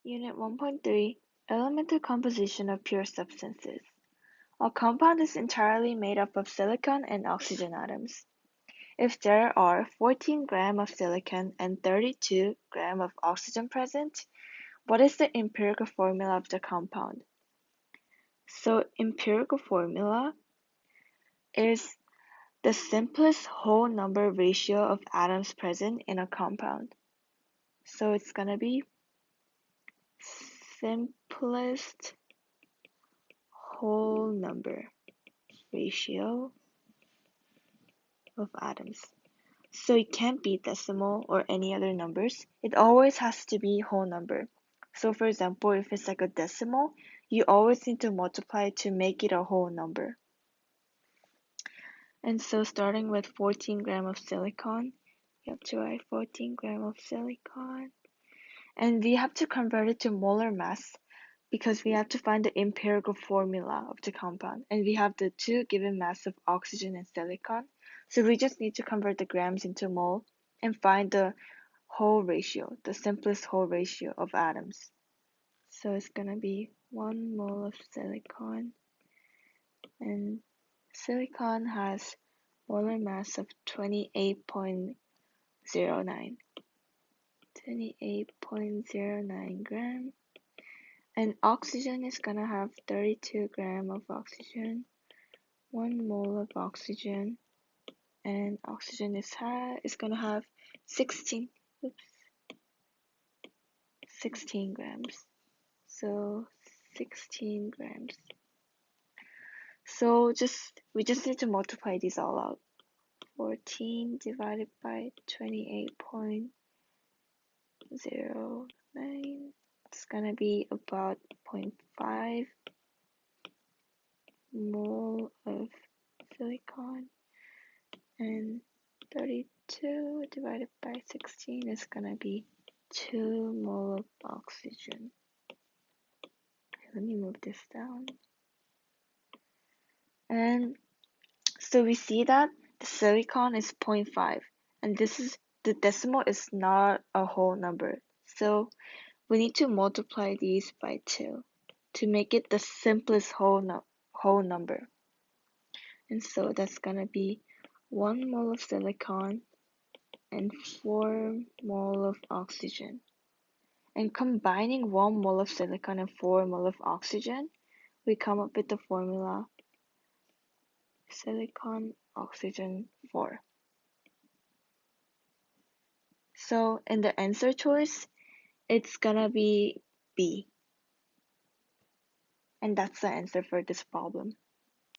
Unit 1.3 Elemental Composition of Pure Substances. A compound is entirely made up of silicon and oxygen atoms. If there are 14 grams of silicon and 32 grams of oxygen present, what is the empirical formula of the compound? So empirical formula is the simplest whole number ratio of atoms present in a compound. So it's going to be simplest whole number ratio of atoms. So it can't be decimal or any other numbers. It always has to be whole number. So for example, if it's like a decimal, you always need to multiply to make it a whole number. And so starting with 14 grams of silicon, you have to write 14 grams of silicon. And we have to convert it to molar mass because we have to find the empirical formula of the compound. And we have the two given mass of oxygen and silicon. So we just need to convert the grams into mole and find the whole ratio, the simplest whole ratio of atoms. So it's going to be 1 mole of silicon. And silicon has molar mass of 28.09. 28.09 grams. And oxygen is gonna have 32 grams of oxygen, 1 mole of oxygen, and oxygen is gonna have 16 grams. So 16 grams. So we just need to multiply these all out. 14 divided by 28.09. It's gonna be about 0.5 mole of silicon, and 32 divided by 16 is gonna be 2 mole of oxygen. Let me move this down. And so we see that the silicon is 0.5, and the decimal is not a whole number. So we need to multiply these by 2 to make it the simplest whole number. And so that's gonna be 1 mole of silicon and 4 mole of oxygen. And combining 1 mole of silicon and 4 mole of oxygen, we come up with the formula silicon oxygen 4. So in the answer choice, it's gonna be B. And that's the answer for this problem.